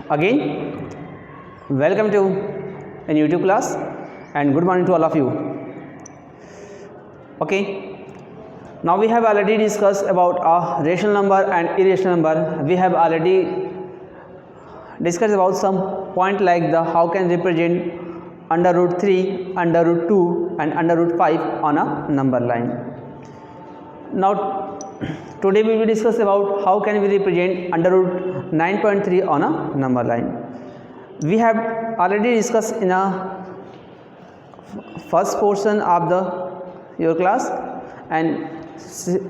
Again, welcome to a YouTube class and good morning to all of you. Okay, now we have already discussed about a rational number and irrational number. We have already discussed about some point like the how can represent under root 3, under root 2 and under root 5 on a number line. Now today we will discuss about how can we represent under root 9.3 on a number line. We have already discussed in a first portion of your class, and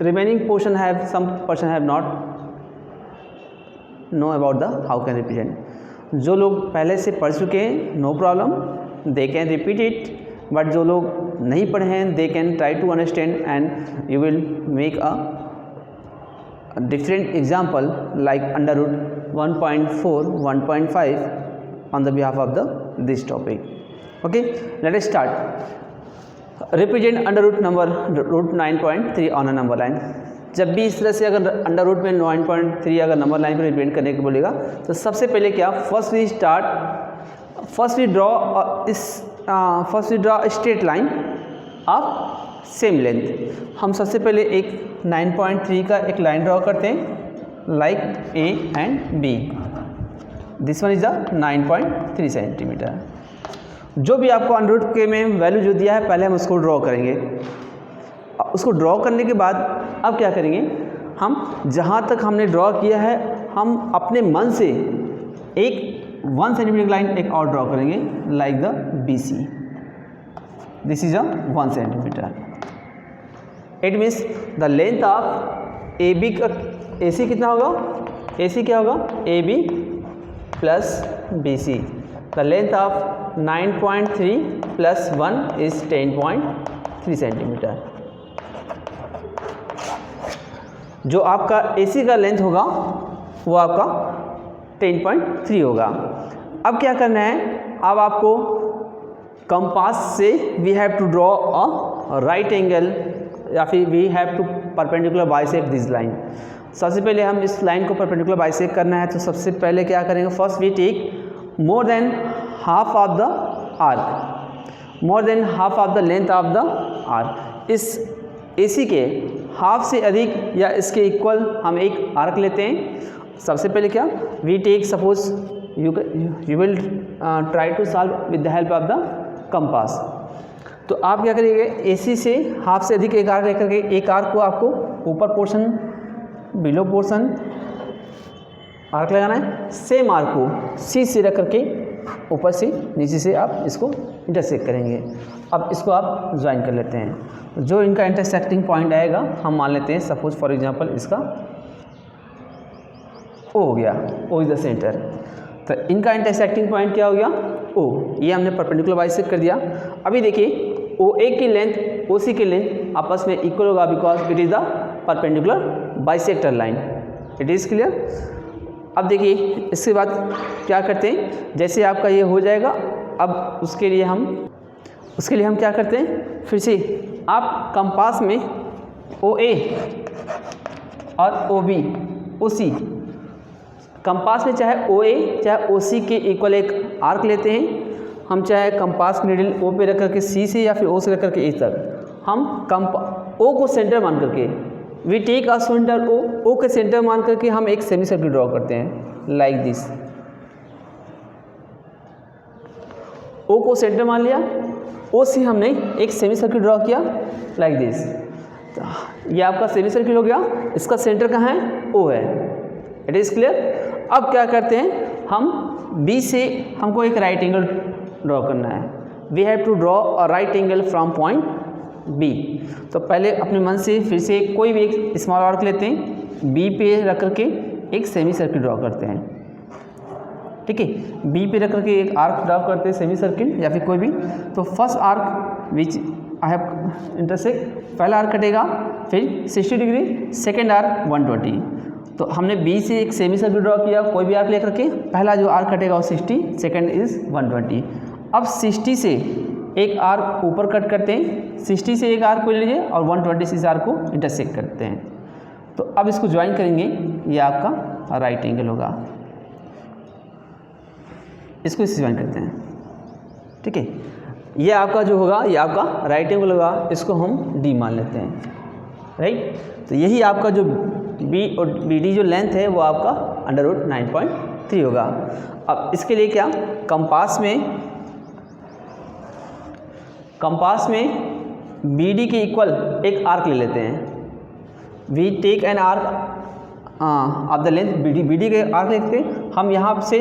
remaining portion have some person have not know about the how can represent. जो लोग पहले से पढ़ चुके हैं no problem, they can repeat it, but जो लोग नहीं पढ़े हैं they can try to understand and you will make a different example like under root 1.4, 1.5 on the behalf of this topic. Okay, let us start. Represent under root number root 9.3 on a number line. जब भी इस तरह से अगर under root में 9.3 अगर number line पर represent करने को बोलेगा तो सबसे पहले क्या, first we draw straight line of same length. हम सबसे पहले एक 9.3 का एक लाइन ड्रॉ करते हैं like A and B. This one is the 9.3 centimeter. जो भी आपको अंडर रूट के में वैल्यू जो दिया है पहले हम उसको ड्रॉ करेंगे. उसको ड्रॉ करने के बाद अब क्या करेंगे, हम जहाँ तक हमने ड्रॉ किया है हम अपने मन से एक 1 सेंटीमीटर लाइन एक और ड्रॉ करेंगे like the B C. This is a 1 centimeter. It means the length of A B का ए सी कितना होगा, ए सी क्या होगा, A B plus B C. The length of 9.3 plus 1 is 10.3 centimeter. जो आपका ए सी का length होगा वो आपका 10.3 होगा. अब क्या करना है, अब आपको कंपास से we have to draw a right angle या फिर we have to perpendicular bisect this line. सबसे पहले हम इस लाइन को परपेंडिकुलर बाइसेक्ट करना है तो सबसे पहले क्या करेंगे, first we take more than half of the arc, more than half of the length of the arc. इस एसी के हाफ से अधिक या इसके इक्वल हम एक आर्क लेते हैं. सबसे पहले क्या, we take suppose you will try to solve with the help of the compass. तो आप क्या करिएगा, एसी से हाफ से अधिक एक आर्क लेकर के एक आर्क को आपको ऊपर पोर्शन बिलो पोर्शन आर्क लगाना है. सेम आर्क को सी से रख करके ऊपर से नीचे से आप इसको इंटरसेक्ट करेंगे. अब इसको आप ज्वाइन कर लेते हैं. जो इनका इंटरसेक्टिंग पॉइंट आएगा हम मान लेते हैं सपोज फॉर एग्जांपल इसका ओ हो गया, ओ इज द सेंटर. तो इनका इंटरसेक्टिंग पॉइंट क्या हो गया, ओ. ये हमने परपेंडिकुलर बाइसेक्ट कर दिया. अभी देखिए ओ ए की लेंथ ओ सी की लेंथ आपस में इक्वल होगा because it is the perpendicular bisector line. It is clear. अब देखिए इसके बाद क्या करते हैं, जैसे आपका ये हो जाएगा अब उसके लिए हम क्या करते हैं, फिर से आप कंपास में ओ ए और ओ बी ओ सी, कंपास में चाहे ओ ए चाहे ओ सी के इक्वल एक आर्क लेते हैं. हम चाहे कंपास नीडल ओ पे रख करके सी से या फिर ओ से रख करके ए तक हम ओ को सेंटर मान करके we take a center O के सेंटर मान करके हम एक सेमी सर्किल ड्रॉ करते हैं लाइक दिस. ओ को सेंटर मान लिया, ओ से हमने एक सेमी सर्किल ड्रॉ किया लाइक दिस. ये आपका सेमी सर्किल हो गया. इसका सेंटर कहाँ है, ओ है. It is clear. अब क्या करते हैं, हम बी से हमको एक राइट एंगल ड्रॉ करना है. We have to draw a right angle from point B. तो पहले अपने मन से फिर से कोई भी एक स्मॉल आर्क लेते हैं, बी पे रख करके एक सेमी सर्किल ड्रॉ करते हैं. ठीक है, बी पे रख करके एक आर्क ड्रॉ करते हैं सेमी सर्किल या फिर कोई भी. तो first arc which I have intersect, पहला आर्क कटेगा फिर 60 डिग्री, सेकेंड आर्क 120. तो हमने बी से एक सेमी सर्किल ड्रॉ किया, कोई भी आर्क लेकर के पहला जो आर्क कटेगा वो 60, सेकेंड इज़ 120. अब 60 से एक आर्क ऊपर कट करते हैं, 60 से एक आर्क को ले लीजिए और 120 से इस आर्क को इंटरसेक्ट करते हैं. तो अब इसको ज्वाइन करेंगे, ये आपका राइट एंगल होगा. इसको इससे ज्वाइन करते हैं, ठीक है। ये आपका जो होगा ये आपका राइट एंगल होगा, इसको हम डी मान लेते हैं, राइट। तो यही आपका जो बी और बी डी जो लेंथ है वो आपका √9.3 होगा। अब इसके लिए क्या, कंपास में बी डी के इक्वल एक आर्क ले लेते हैं। We take an arc of the length B D के आर्क लेते हैं हम। यहाँ से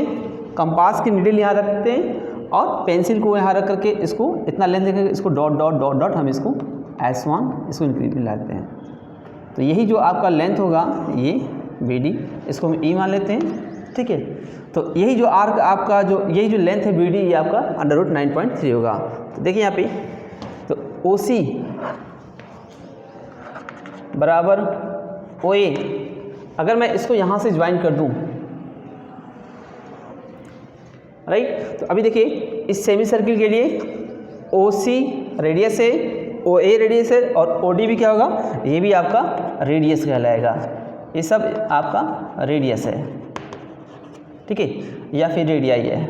कंपास की नीडल यहाँ रखते हैं और पेंसिल को यहाँ रख करके इसको इतना लेंथ देखेंगे, इसको डॉट डॉट डॉट डॉट हम इसको S1 इसको इंक्रीज में लाते हैं। तो यही जो आपका लेंथ होगा ये बी डी, इसको हम ई मान लेते हैं, ठीक है। तो यही जो आर्क आपका जो यही जो लेंथ है बी डी ये आपका √9.3 होगा। तो देखिए यहाँ पे तो ओ सी बराबर ओ ए, अगर मैं इसको यहाँ से ज्वाइन कर दूँ, राइट। तो अभी देखिए इस सेमी सर्किल के लिए ओ सी रेडियस है, ओ ए रेडियस है और ओ डी भी क्या होगा, ये भी आपका रेडियस कहलाएगा। ये सब आपका रेडियस है, ठीक है, या फिर रेडियाई है।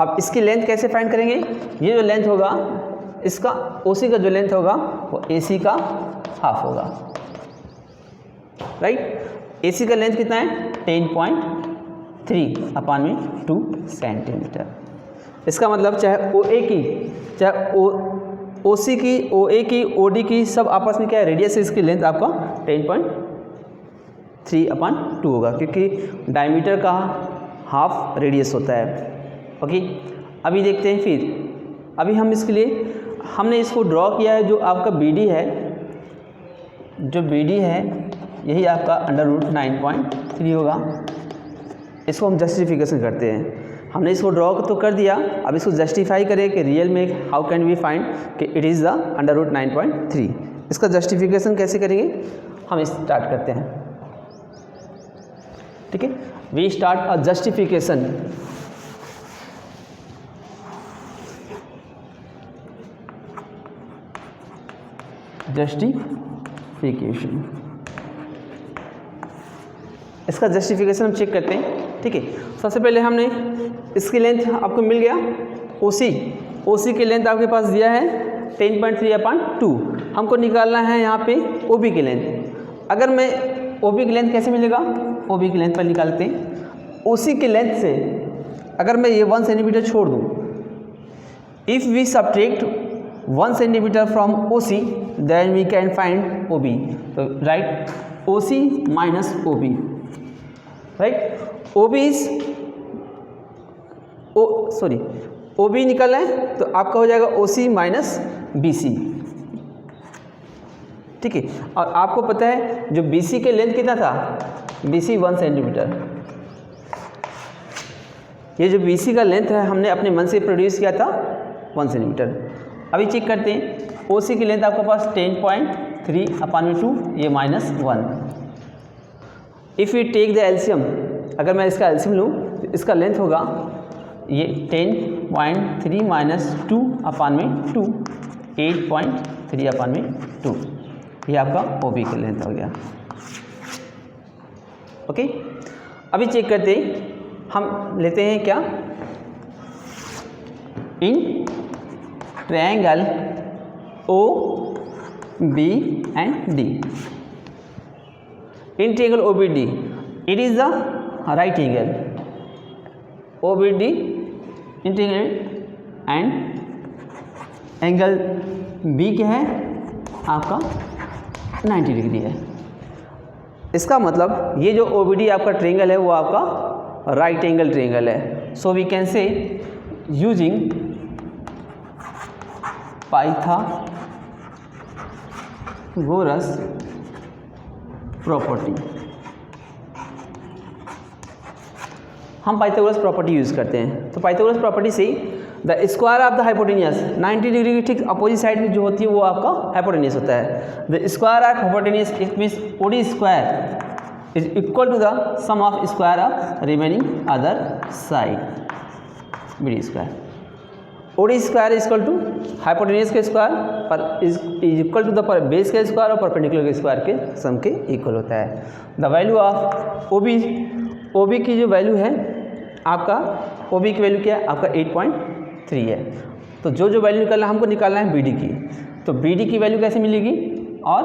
अब इसकी लेंथ कैसे फाइंड करेंगे, ये जो लेंथ होगा इसका ओ सी का जो लेंथ होगा वो ए सी का हाफ होगा, राइट। ए सी का लेंथ कितना है 10.3/2 सेंटीमीटर। इसका मतलब चाहे ओ ए की चाहे ओ सी की ओ ए की ओ डी की सब आपस में क्या है रेडियस है, इसकी लेंथ आपका 10.3/2 होगा क्योंकि डायमीटर का हाफ रेडियस होता है, ओके। अभी देखते हैं फिर अभी हम इसके लिए हमने इसको ड्रॉ किया है। जो आपका बी डी है, जो बी डी है यही आपका √9.3 होगा। इसको हम जस्टिफिकेशन करते हैं। हमने इसको ड्रॉ तो कर दिया, अब इसको जस्टिफाई करें कि रियल में हाउ कैन वी फाइंड कि इट इज़ द √9.3। इसका जस्टिफिकेशन कैसे करेंगे, हम स्टार्ट करते हैं, ठीक है। We start a justification. Justification, इसका जस्टिफिकेशन हम चेक करते हैं, ठीक है। सबसे पहले हमने इसकी लेंथ आपको मिल गया ओ सी की लेंथ आपके पास दिया है 10.3/2। हमको निकालना है यहाँ पे ओ बी की लेंथ। अगर मैं ओ बी की लेंथ कैसे मिलेगा, ओ बी की लेंथ पर निकालते हैं। ओ सी की लेंथ से अगर मैं ये 1 सेंटीमीटर छोड़ दूँ, if we subtract 1 centimetre from O C then we can find O B. तो right O C minus O B, right. O B is O B निकलना है तो आपका हो जाएगा ओ सी माइनस बी सी, ठीक है। और आपको पता है जो बी सी के लेंथ कितना था, बी सी 1 सेंटीमीटर। ये जो बी सी का लेंथ है हमने अपने मन से प्रोड्यूस किया था 1 सेंटीमीटर। अभी चेक करते हैं ओ सी की लेंथ आपके पास 10.3/2, ये -1। इफ़ यू टेक द एल्शियम, अगर मैं इसका एल्शियम लूँ तो इसका लेंथ होगा ये 10.3 - 2/2, 8.3/2। ये आपका ओ बी का लेंथ हो गया, ओके। अभी चेक करते हैं, हम लेते हैं क्या in triangle O B and D. In triangle O B D it is the right angle O B D in triangle and angle B क्या है आपका 90 डिग्री है। इसका मतलब ये जो ओ बी डी आपका ट्रायंगल है वो आपका राइट एंगल ट्रायंगल है। So we can say using Pythagoras property, हम पाइथागोरस प्रॉपर्टी यूज़ करते हैं। तो पाइथागोरस प्रॉपर्टी से the square of the hypotenuse 90 degree की ठीक अपोजिट साइड में जो होती है वो आपका हाइपोटेनियस होता है। The square of hypotenuse it means OD square is equal to the sum of square of remaining other side B square. OD square is equal to hypotenuse के स्क्वायर पर is equal to the base के square और perpendicular के square के sum के equal होता है। The value of O B की जो वैल्यू है आपका ओ बी की वैल्यू क्या है, आपका 8.3 है। तो जो जो वैल्यू निकालना हमको निकालना है बी डी की, तो बी डी की वैल्यू कैसे मिलेगी, और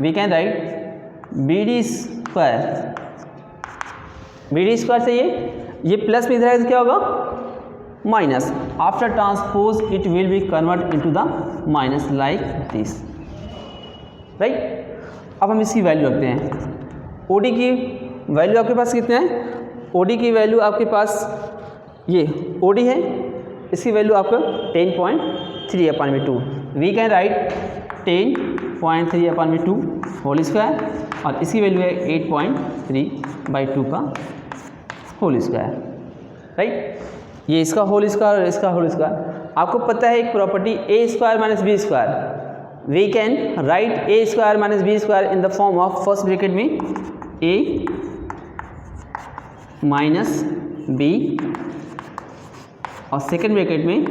we can write B D square, B D square से ये प्लस में इधर है तो क्या होगा minus, after transpose it will be convert into the minus like this, right. अब हम इसकी वैल्यू रखते हैं, ओ डी की वैल्यू आपके पास कितने हैं, ओ डी की वैल्यू आपके पास ये ओ डी है, इसकी वैल्यू आपका 10.3/2, we can write 10.3/2 whole square, और इसकी वैल्यू है 8.3/2 का होल स्क्वायर, राइट। ये इसका होल स्क्वायर और इसका होल स्क्वायर। आपको पता है एक property A square minus B square, we can write A square minus B square in the form of first bracket में ए माइनस बी, और सेकेंड ब्रैकेट में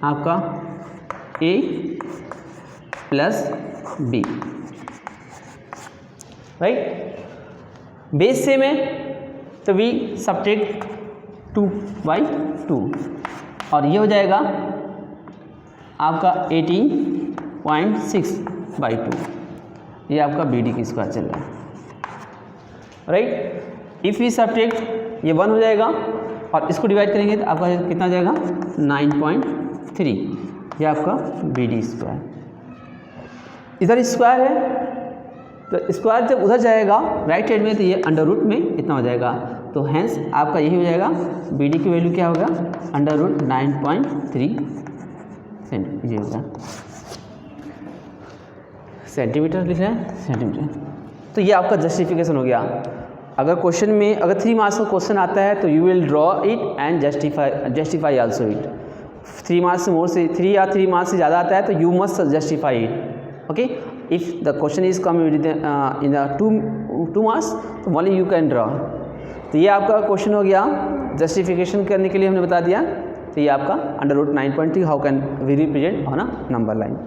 आपका a plus B, right. Base same है तो we subtract 2/2, और ये हो जाएगा आपका 18.6/2, ये आपका बी डी की स्क्वायर चल रहा है, राइट। इफ़ वी सब्ट्रैक्ट ये 1 हो जाएगा, और इसको डिवाइड करेंगे तो आपका कितना हो जाएगा 9.3, ये आपका बी डी स्क्वायर। इधर स्क्वायर है तो स्क्वायर जब उधर जाएगा राइट साइड में तो ये अंडर रूट में इतना हो जाएगा, तो हैंस आपका यही हो जाएगा बी डी की वैल्यू क्या होगा अंडर रूट 9.3 ये होगा सेंटीमीटर, लिख रहे हैं सेंटीमीटर। तो ये आपका जस्टिफिकेशन हो गया। अगर क्वेश्चन में अगर 3 मार्क्स का क्वेश्चन आता है तो you will draw it and justify also it. 3 marks से मोर से 3 या 3 मार्क्स से ज़्यादा आता है तो you must justify it, okay. If the question is come in the 2 marks तो ओनली यू कैन ड्रॉ। तो ये आपका क्वेश्चन हो गया, जस्टिफिकेशन करने के लिए हमने बता दिया। तो ये आपका under root 9.3 how can we represent on a number line.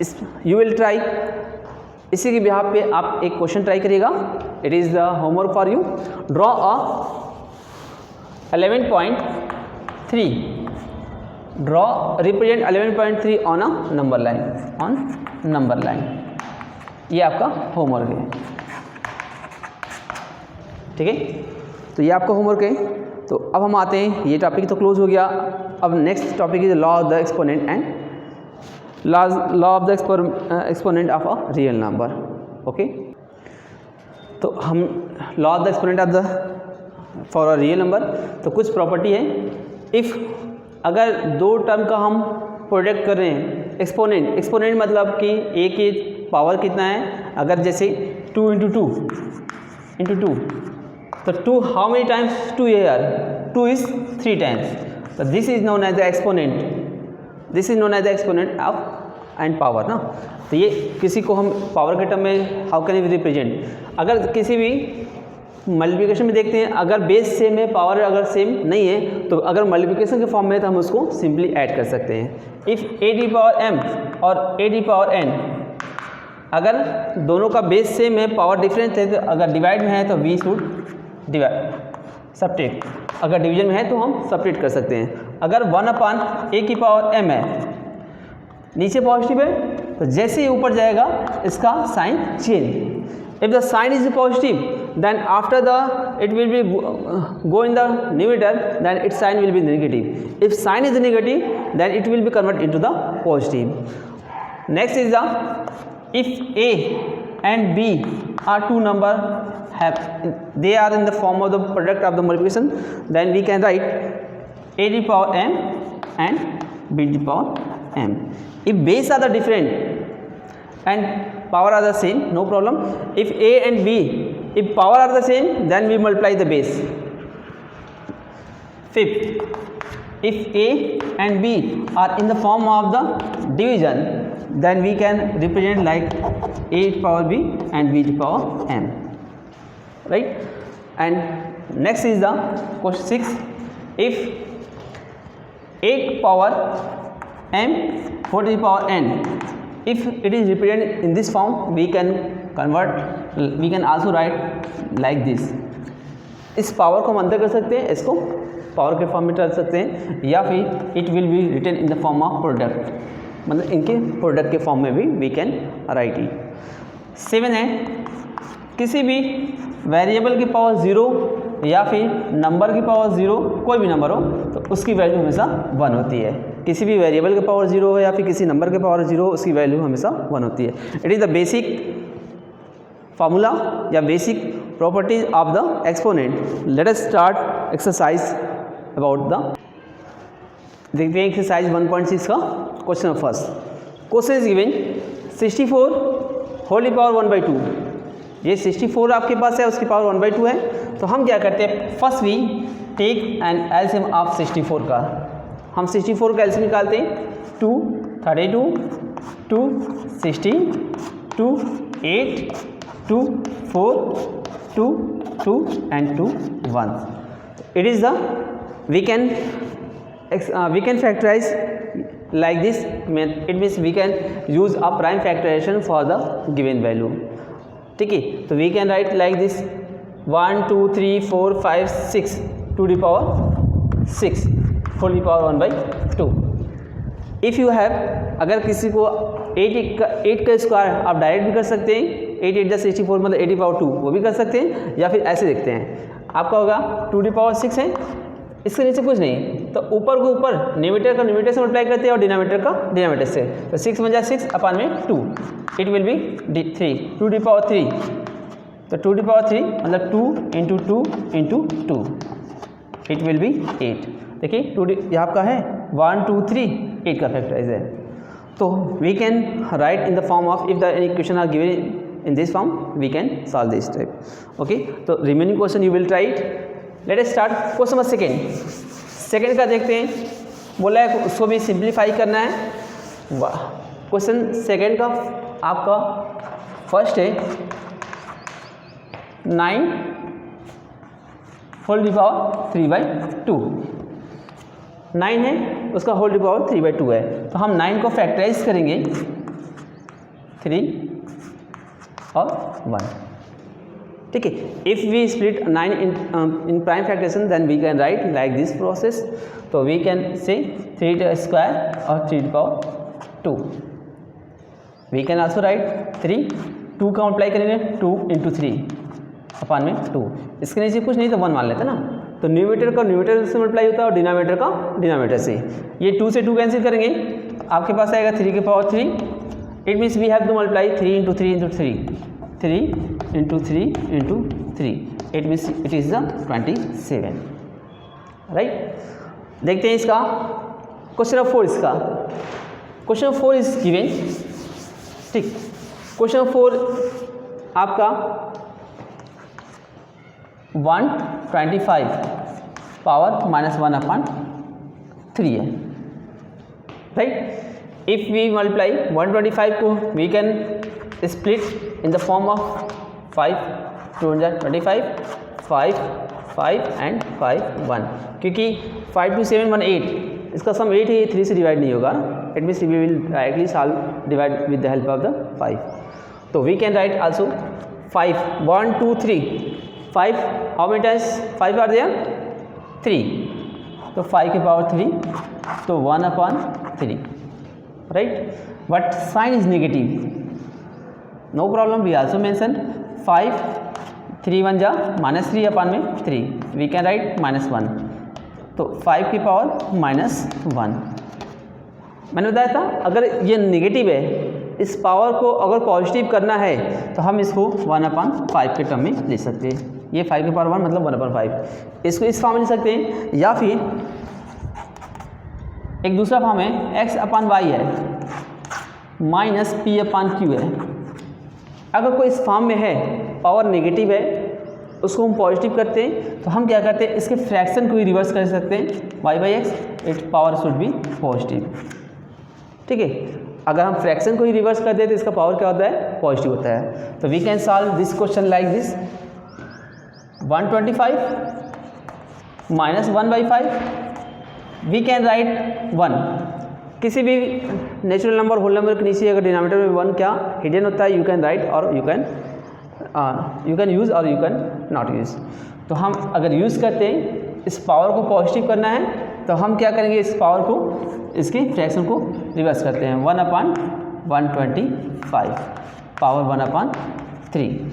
इस यू विल ट्राई, इसी के बिहाफ पे आप एक क्वेश्चन ट्राई करिएगा। It is the homework for you. Draw a 11.3, draw represent 11.3 on a number line, on number line. ये आपका homework है, ठीक है। तो ये आपका होमवर्क है। तो अब हम आते हैं, ये टॉपिक तो क्लोज हो गया। अब next topic is law of the exponent and law of the exponent of a real number, okay. तो हम law of the exponent of the for a real number, तो कुछ प्रॉपर्टी है। इफ़ अगर 2 टर्म का हम प्रोडक्ट कर रहे हैं, एक्सपोनेंट मतलब कि ए की पावर कितना है, अगर जैसे 2 × 2 तो 2 हाउ मेनी टाइम्स 2 है, 2 इज 3 टाइम्स। तो this is known as the exponent, this is known as the exponent of and power ना। तो ये किसी को हम पावर के टर्म में हाउ कैन वी रिप्रेजेंट। अगर किसी भी मल्टीप्लिकेशन में देखते हैं, अगर बेस सेम है पावर अगर सेम नहीं है तो अगर मल्टीप्लिकेशन के फॉर्म में तो हम उसको सिंपली ऐड कर सकते हैं। इफ़ a⁴m और a⁴n अगर दोनों का बेस सेम है पावर डिफरेंस है तो अगर डिवाइड में है तो वी शुड डिवाइड सब्ट्रैक्ट, अगर डिवीजन में है तो हम सब्ट्रैक्ट कर सकते हैं। अगर 1/a⁴m है, नीचे पॉजिटिव है तो जैसे ही ऊपर जाएगा इसका sign change. If the sign is positive then after the it will be go in the numerator, then its sign will be negative. If sign is negative then it will be converted into the positive. Next is the if a and b are 2 number have they are in the form of the product of the multiplication, then we can write a⁴m and b⁴m. If base are the different and power are the same, no problem. If a and b, if power are the same, then we multiply the base. Fifth, if a and b are in the form of the division, then we can represent like a⁴b and b⁴m, right? And next is the question 6. If 8⁴m 4⁴n, if it is represented in this form, we can convert, we can also write like this इस power को हम अंदर कर सकते हैं, इसको power के form में कर सकते हैं, या फिर it will be written in the form of product, मतलब इनके प्रोडक्ट के फॉर्म में भी वी कैन राइट इट। 7 है, किसी भी वेरिएबल की पावर 0 या फिर नंबर की पावर 0, कोई भी नंबर हो तो उसकी वैल्यू हमेशा 1 होती है। किसी भी वेरिएबल की पावर 0 हो या फिर किसी नंबर के पावर 0 हो, उसकी वैल्यू हमेशा 1 होती है। It is the basic formula या basic properties of the exponent. Let us start exercise about the, देखते हैं एक्सरसाइज 1.6 का question first. Question is given 64 whole power 1/2। ये 64 आपके पास है, उसकी पावर 1/2 है। तो हम क्या करते हैं, first we take an LCM of 64 का। हम 64 का एलसीएम निकालते हैं। 2 32 2 16 2 8 2 4 2 2 and 2 1. It is the we can factorize like this. It means we can use a prime factorization for the given value. ठीक है, तो we can write like this 1 2 3 4 5 6 to the power 6 whole the power 1/2। If you have, अगर किसी को 8 का square आप direct भी कर सकते हैं, 8 8 64 मतलब 80 पावर 2 वो भी कर सकते हैं, या फिर ऐसे देखते हैं आपका होगा 2 द पावर 6 है, इसके नीचे कुछ नहीं, तो ऊपर को ऊपर न्यूमरेटर का न्यूमरेटर से मल्टीप्लाई करते हैं और डिनोमिनेटर का डिनोमिनेटर से। तो 6 × 6 अपान में 2, it will B 3 2 the power 3। तो 2 द पावर 3 मतलब 2 × 2 × 2 इट विल बी 8। देखिए 2 यहाँ आपका है 1 2 3 8 का फैक्टराइज है। तो we can write in the form of, if the any question are given in this form we can solve this type. Okay, तो remaining question you will try it. Let us start question number second का देखते हैं। बोला है उसको भी simplify करना है। वाह, क्वेश्चन सेकेंड का आपका फर्स्ट है 9 होल द पावर 3/2। 9 है, उसका होल द पावर 3/2 है। तो हम 9 को फैक्टराइज करेंगे 3 और 1। ठीक है, if we split 9 in prime factorization then we can write like this process. तो वी कैन से 3 स्क्वायर और 3 power 2। We can also write 3 2 का मल्टीप्लाई करेंगे 2 × 3 अपान में 2। इसके नीचे कुछ नहीं तो 1 मान लेते ना, तो न्यूमरेटर का न्यूमरेटर से मल्टीप्लाई होता है और डिनोमिनेटर का डिनोमिनेटर से। ये 2 से 2 कैंसिल करेंगे, आपके पास आएगा 3 की power 3। It means we have to multiply 3 × 3 × 3 3 × 3 × 3। It means it is the 27, right. देखते हैं इसका क्वेश्चन नंबर 4। इसका क्वेश्चन नंबर 4 इज गिवन। ठीक, क्वेश्चन नंबर 4 आपका 125 पावर -1/3 है, राइट। इफ़ वी मल्टीप्लाई 125 को we can split in the form of 5 2 × 25 5 5 and 5 1, क्योंकि 5 2 7 1 8, इसका सम 8 है, 3 से डिवाइड नहीं होगा। It means we will directly solve divide with the help of the 5। तो we can write also 5 1 2 3 5, how many times 5 are there 3, तो 5 की पावर 3, तो 1/3, right. But sign is negative, no problem, we also mention 5 3 1 जा -3 अपान में 3, we can write -1, तो 5 की power -1। मैंने बताया था अगर ये नेगेटिव है, इस पावर को अगर पॉजिटिव करना है तो हम इसको 1/5 के टर्म में ले सकते हैं। ये 5 की पावर 1 मतलब 1/5, इसको इस फॉर्म में ले सकते हैं। या फिर एक दूसरा फॉर्म है x/y है -p/q है। अगर कोई इस फॉर्म में है, पावर नेगेटिव है, उसको हम पॉजिटिव करते हैं, तो हम क्या करते हैं, इसके फ्रैक्शन को ही रिवर्स कर सकते हैं, y/x, it power should be positive. ठीक है, अगर हम फ्रैक्शन को ही रिवर्स कर दें तो इसका पावर क्या होता है, पॉजिटिव होता है। तो we can solve this question like this 125 -1/5, we can write 1। किसी भी नेचुरल नंबर होल नंबर के नीचे अगर डिनोमिनेटर में 1 क्या हिडन होता है, यू कैन राइट और you can you can use और यू कैन नॉट यूज़। तो हम अगर यूज़ करते हैं इस पावर को पॉजिटिव करना है तो हम क्या करेंगे, इस पावर को, इसकी फ्रैक्शन को रिवर्स करते हैं। 1/125 पावर 1/3।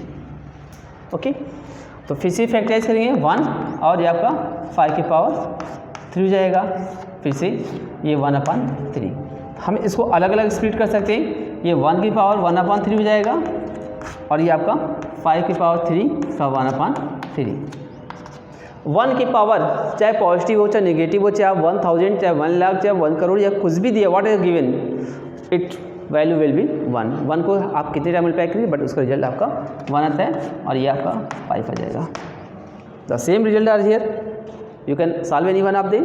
ओके, तो फिर से फैक्टराइज करेंगे 1 और ये आपका 5 की पावर 3 हो जाएगा। फिर से ये 1/3। हम इसको अलग अलग स्प्लिट कर सकते हैं। ये 1 की पावर 1/3 हो जाएगा और ये आपका 5 की पावर 3 का 1/3। 1 की पावर चाहे पॉजिटिव हो चाहे नेगेटिव हो, चाहे 1000 चाहे 1 लाख चाहे 1 करोड़ या कुछ भी दिया, what is given, it value will be 1। 1 को आप कितने टाइम मल्टीप्लाई करिए बट उसका रिजल्ट आपका 1 आता है और ये आपका 5 आ जाएगा। The same result are here, you can solve any one of them.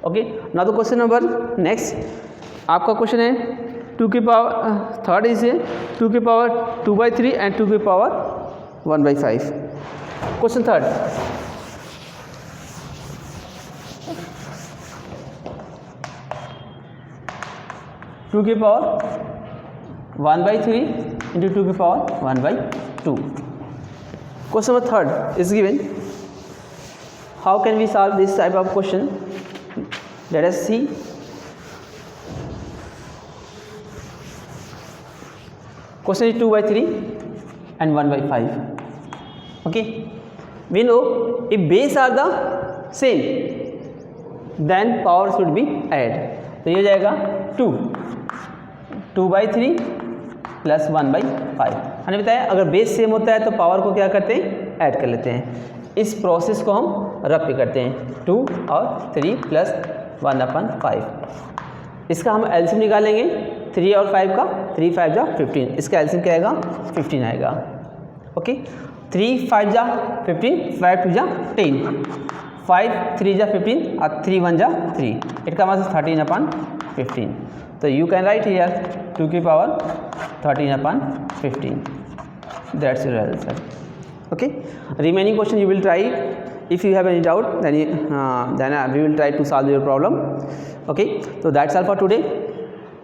Okay, now the question number next, आपका क्वेश्चन है 2 की पावर थर्ड इज 2 की पावर 2/3 एंड 2 की पावर 1/5। क्वेश्चन थर्ड, टू की पावर 1/3 इंटू 2 की power 1/2। Question number third is given, how can we solve this type of question? Let us see. Question is 2/3 and 1/5. Okay, we know if base are the same then power should be add. तो ये हो जाएगा 2/3 plus 1/5। हमने बताया अगर base same होता है तो पावर को क्या करते हैं, ऐड कर लेते हैं। इस प्रोसेस को हम रफ करते हैं 2 और 3 प्लस 1/5। इसका हम एलसीएम निकालेंगे 3 और 5 का, 3 5 जा 15, इसका एलसीएम क्या आएगा 15 आएगा। ओके, 3 5 जा 15, 5 2 जा 10, 5 3 जा 15 और 3 1 जा 3, इसका मतलब 13/15। तो यू कैन राइट हियर 2 की power 13/15, that's your answer. Okay, remaining question you will try it. If you have any doubt then we will try to solve your problem. Okay, so that's all for today.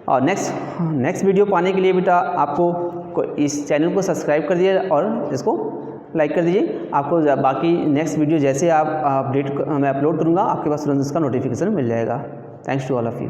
और next video पाने के लिए बेटा आपको इस channel को subscribe कर दिए और इसको लाइक कर दीजिए। आपको बाकी नेक्स्ट वीडियो जैसे आप अपडेट मैं अपलोड करूँगा आपके पास तुरंत उसका नोटिफिकेशन मिल जाएगा। Thanks to all of you.